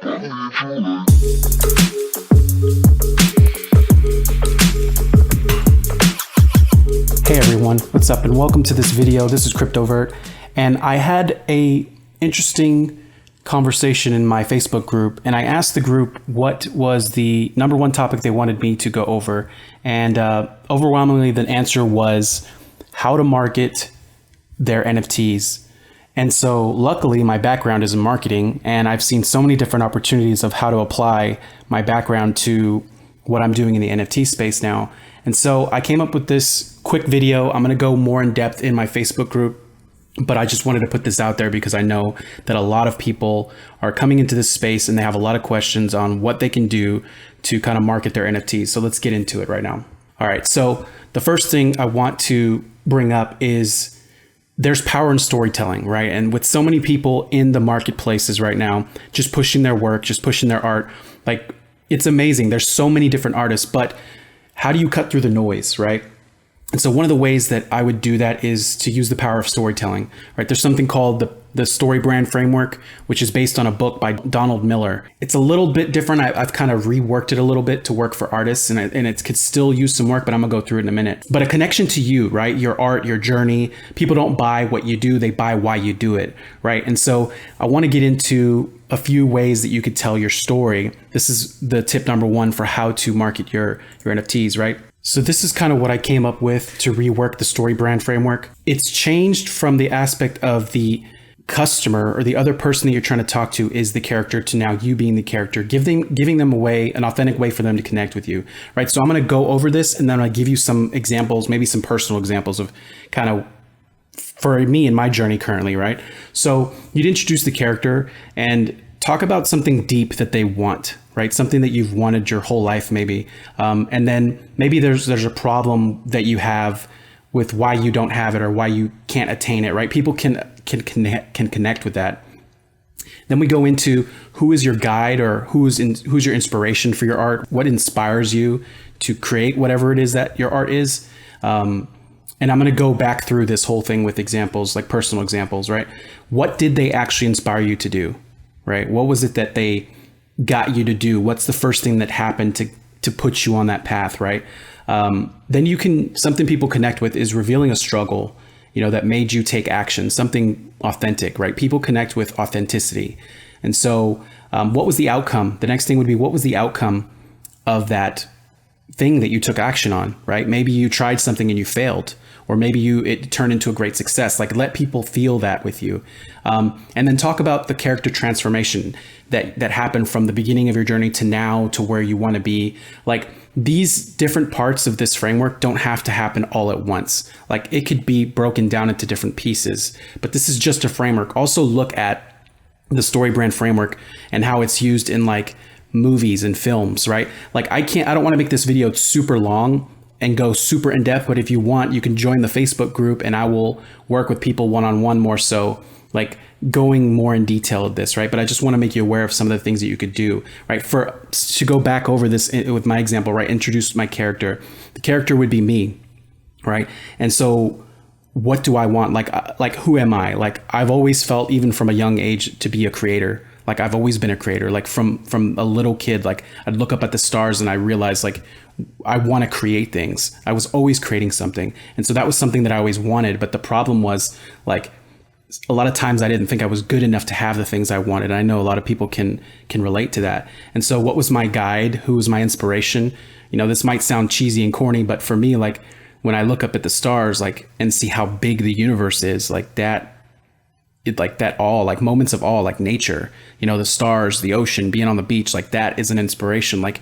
Hey everyone, what's up and welcome to this video. This is CryptoVert, and I had a interesting conversation in my Facebook group, and I asked the group what was the number one topic they wanted me to go over, and overwhelmingly the answer was how to market their NFTs. And so luckily my background is in marketing, and I've seen so many different opportunities of how to apply my background to what I'm doing in the NFT space now. And so I came up with this quick video. I'm going to go more in depth in my Facebook group, but I just wanted to put this out there because I know that a lot of people are coming into this space and they have a lot of questions on what they can do to kind of market their NFTs. So let's get into it right now. All right. So the first thing I want to bring up is there's power in storytelling, right? And with so many people in the marketplaces right now, just pushing their work, just pushing their art, like it's amazing. There's so many different artists, but how do you cut through the noise, right? And so one of the ways that I would do that is to use the power of storytelling, right? There's something called the story brand framework, which is based on a book by Donald Miller. It's a little bit different. I've kind of reworked it a little bit to work for artists, and it could still use some work, but I'm gonna go through it in a minute. But a connection to you, right? Your art, your journey. People don't buy what you do, they buy why you do it, right? And so I wanna get into a few ways that you could tell your story. This is the tip number one for how to market your NFTs, right? So this is kind of what I came up with to rework the story brand framework. It's changed from the aspect of the customer or the other person that you're trying to talk to is the character to now you being the character, giving them an authentic way for them to connect with you, right? So I'm going to go over this and then I'll give you some examples, maybe some personal examples of kind of for me in my journey currently, right? So you'd introduce the character and talk about something deep that they want, right? Something that you've wanted your whole life, maybe. And then maybe there's a problem that you have with why you don't have it or why you can't attain it, right? People can connect with that. Then we go into who is your guide or who's your inspiration for your art? What inspires you to create whatever it is that your art is? And I'm going to go back through this whole thing with examples, like personal examples, right? What did they actually inspire you to do, right? What was it that they got you to do? What's the first thing that happened to put you on that path, right? Then something people connect with is revealing a struggle, that made you take action, something authentic, right? People connect with authenticity. And so what was the outcome? The next thing would be, what was the outcome of that thing that you took action on, right? Maybe you tried something and you failed, or maybe it turned into a great success. Like, let people feel that with you. And then talk about the character transformation that happened from the beginning of your journey to now to where you want to be. Like, these different parts of this framework don't have to happen all at once. Like, it could be broken down into different pieces, but this is just a framework. Also look at the story brand framework and how it's used in like movies and films, right? Like, I don't want to make this video super long and go super in depth, but if you want, you can join the Facebook group and I will work with people one-on-one more so, like going more in detail of this, right? But I just want to make you aware of some of the things that you could do, right? To go back over this with my example, right? Introduce my character. The character would be me, right? And so what do I want? Like who am I? Like, I've always felt, even from a young age, to be a creator. Like, I've always been a creator. Like from a little kid, like I'd look up at the stars and I realized like I want to create things. I was always creating something. And so that was something that I always wanted. But the problem was, like, a lot of times I didn't think I was good enough to have the things I wanted. I know a lot of people can relate to that. And so what was my guide? Who was my inspiration? This might sound cheesy and corny, but for me, like, when I look up at the stars, like, and see how big the universe is, like that awe, like moments of awe, like nature, the stars, the ocean, being on the beach, like that is an inspiration. Like,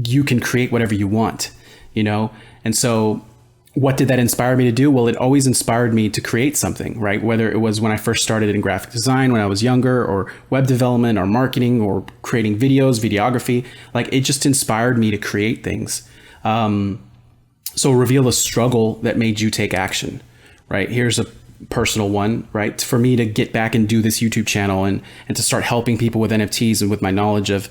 you can create whatever you want, And so what did that inspire me to do? Well, it always inspired me to create something, right? Whether it was when I first started in graphic design when I was younger, or web development, or marketing, or creating videos, videography, like it just inspired me to create things. So reveal a struggle that made you take action, right? Here's a personal one, right? For me to get back and do this YouTube channel and to start helping people with NFTs and with my knowledge of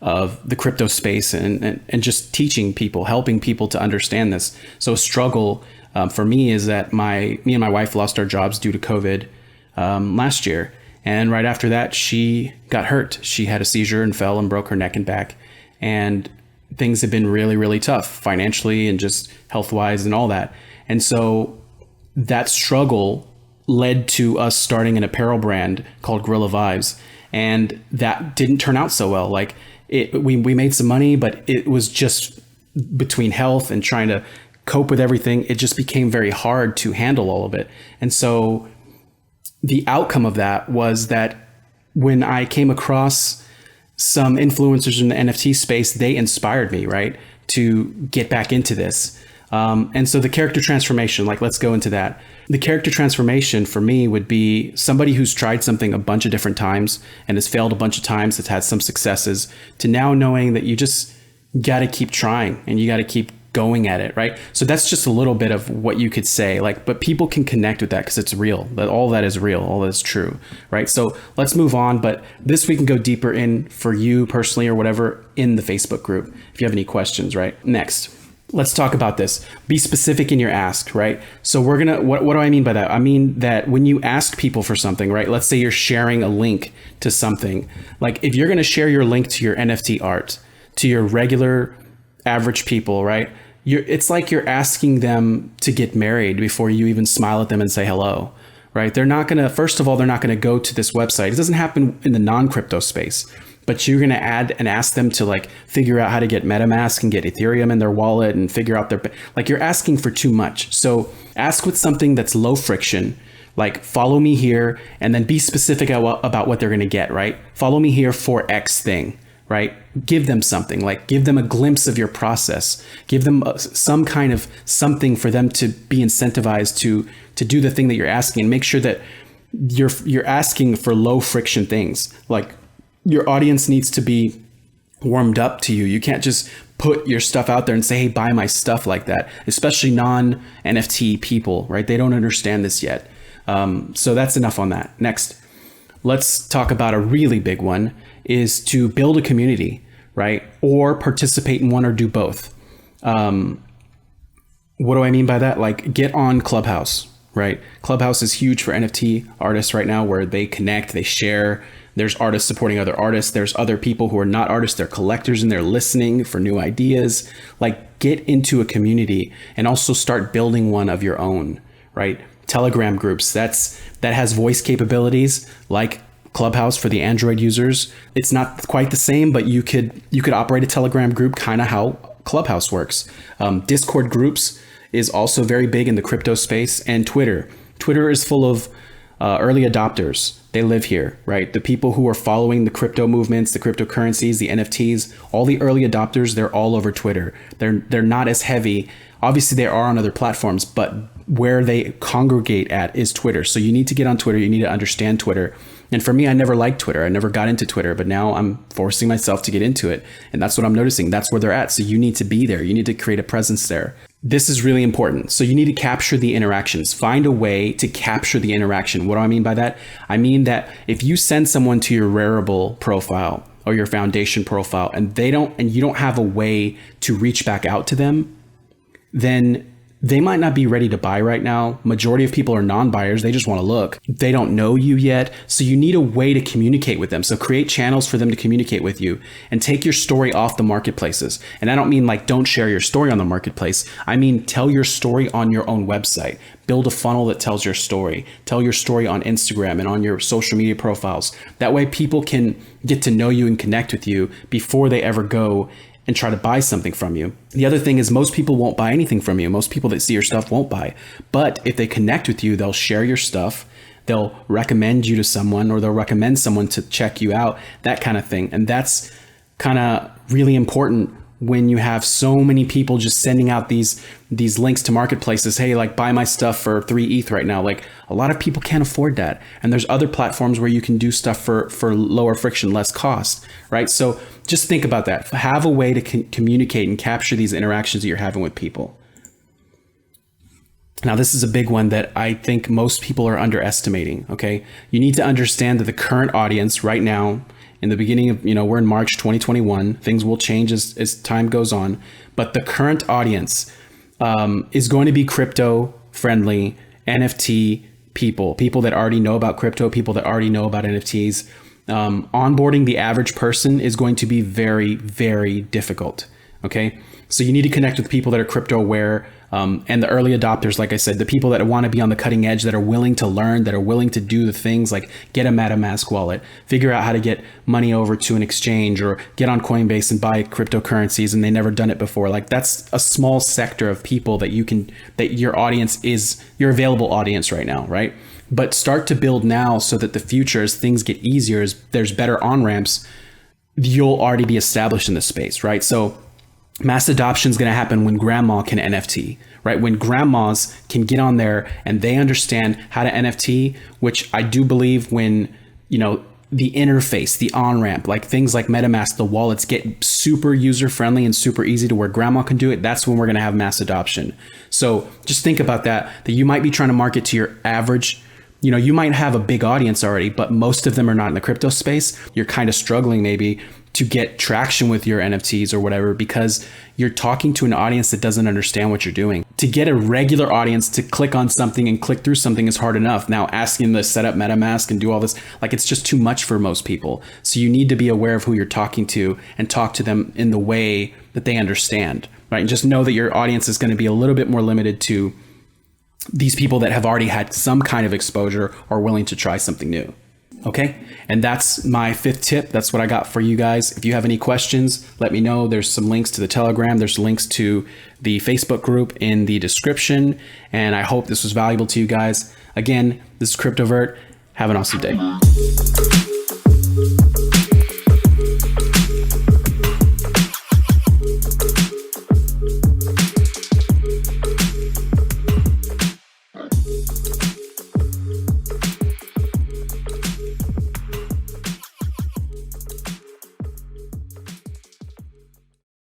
the crypto space and just teaching people, helping people to understand this. So a struggle for me is that me and my wife lost our jobs due to COVID last year. And right after that, she got hurt. She had a seizure and fell and broke her neck and back. And things have been really, really tough financially and just health wise and all that. And so that struggle led to us starting an apparel brand called Gorilla Vibes. And that didn't turn out so well. Like we made some money, but it was just between health and trying to cope with everything. It just became very hard to handle all of it. And so the outcome of that was that when I came across some influencers in the NFT space, they inspired me, right, to get back into this. And so the character transformation, like, let's go into that. The character transformation for me would be somebody who's tried something a bunch of different times and has failed a bunch of times, that's had some successes, to now knowing that you just got to keep trying and you got to keep going at it, right? So that's just a little bit of what you could say, like, but people can connect with that because it's real. That all that is real, all that is true, right? So let's move on. But this we can go deeper in for you personally or whatever in the Facebook group if you have any questions, right? Next, let's talk about this. Be specific in your ask, right? So we're gonna, what do I mean by that? I mean that when you ask people for something, right? Let's say you're sharing a link to something. Like if you're gonna share your link to your NFT art to your regular average people, right? It's like you're asking them to get married before you even smile at them and say hello, right? They're not gonna, first of all, they're not gonna go to this website. It doesn't happen in the non-crypto space, but you're gonna add and ask them to like figure out how to get MetaMask and get Ethereum in their wallet and figure out their, like you're asking for too much. So ask with something that's low friction, like follow me here, and then be specific about what they're gonna get, right? Follow me here for X thing. Right? Give them something, like give them a glimpse of your process, give them some kind of something for them to be incentivized to do the thing that you're asking, and make sure that you're asking for low friction things. Like your audience needs to be warmed up to you. You can't just put your stuff out there and say, hey, buy my stuff like that, especially non-NFT people, right? They don't understand this yet. So that's enough on that. Next, let's talk about a really big one, is to build a community, right? Or participate in one or do both. What do I mean by that? Like get on Clubhouse, right? Clubhouse is huge for NFT artists right now, where they connect, they share. There's artists supporting other artists. There's other people who are not artists. They're collectors and they're listening for new ideas. Like get into a community and also start building one of your own, right? Telegram groups, that has voice capabilities like Clubhouse for the Android users. It's not quite the same, but you could operate a Telegram group kind of how Clubhouse works. Discord groups is also very big in the crypto space, and Twitter. Twitter is full of early adopters. They live here, right? The people who are following the crypto movements, the cryptocurrencies, the NFTs, all the early adopters, they're all over Twitter. They're not as heavy. Obviously, they are on other platforms, but where they congregate at is Twitter. So you need to get on Twitter. You need to understand Twitter. And for me, I never liked Twitter. I never got into Twitter, but now I'm forcing myself to get into it. And that's what I'm noticing. That's where they're at. So you need to be there. You need to create a presence there. This is really important. So you need to capture the interactions. Find a way to capture the interaction. What do I mean by that? I mean that if you send someone to your Rarible profile or your foundation profile and you don't have a way to reach back out to them, then they might not be ready to buy right now. Majority of people are non-buyers. They just want to look. They don't know you yet. So you need a way to communicate with them. So create channels for them to communicate with you and take your story off the marketplaces. And I don't mean like don't share your story on the marketplace. I mean, tell your story on your own website. Build a funnel that tells your story. Tell your story on Instagram and on your social media profiles. That way people can get to know you and connect with you before they ever go and try to buy something from you. The other thing is most people won't buy anything from you. Most people that see your stuff won't buy. But if they connect with you, they'll share your stuff. They'll recommend you to someone, or they'll recommend someone to check you out, that kind of thing. And that's kind of really important when you have so many people just sending out these links to marketplaces. Hey, like buy my stuff for 3 ETH right now. Like a lot of people can't afford that. And there's other platforms where you can do stuff for lower friction, less cost, right? So just think about that. Have a way to communicate and capture these interactions that you're having with people. Now, this is a big one that I think most people are underestimating, okay? You need to understand that the current audience right now, in the beginning of, we're in March 2021, things will change as time goes on, but the current audience is going to be crypto friendly, NFT people that already know about crypto, people that already know about NFTs. Onboarding the average person is going to be very, very difficult. Okay. So you need to connect with people that are crypto aware, and the early adopters, like I said, the people that want to be on the cutting edge, that are willing to learn, that are willing to do the things like get a MetaMask wallet, figure out how to get money over to an exchange, or get on Coinbase and buy cryptocurrencies and they never done it before. Like that's a small sector of people that your audience is your available audience right now, right? But start to build now so that the future, as things get easier, as there's better on-ramps, you'll already be established in the space, right? So mass adoption is going to happen when grandma can NFT, right? When grandmas can get on there and they understand how to NFT, which I do believe when, the interface, the on-ramp, like things like MetaMask, the wallets get super user-friendly and super easy to where grandma can do it, that's when we're going to have mass adoption. So just think about that you might be trying to market to your average, you might have a big audience already, but most of them are not in the crypto space. You're kind of struggling maybe to get traction with your NFTs or whatever, because you're talking to an audience that doesn't understand what you're doing. To get a regular audience to click on something and click through something is hard enough. Now asking them to set up MetaMask and do all this, like it's just too much for most people. So you need to be aware of who you're talking to and talk to them in the way that they understand, right? And just know that your audience is going to be a little bit more limited to these people that have already had some kind of exposure or willing to try something new. Okay. And that's my 5th tip. That's what I got for you guys. If you have any questions, let me know. There's some links to the Telegram. There's links to the Facebook group in the description. And I hope this was valuable to you guys. Again, this is CryptoVert. Have an awesome day.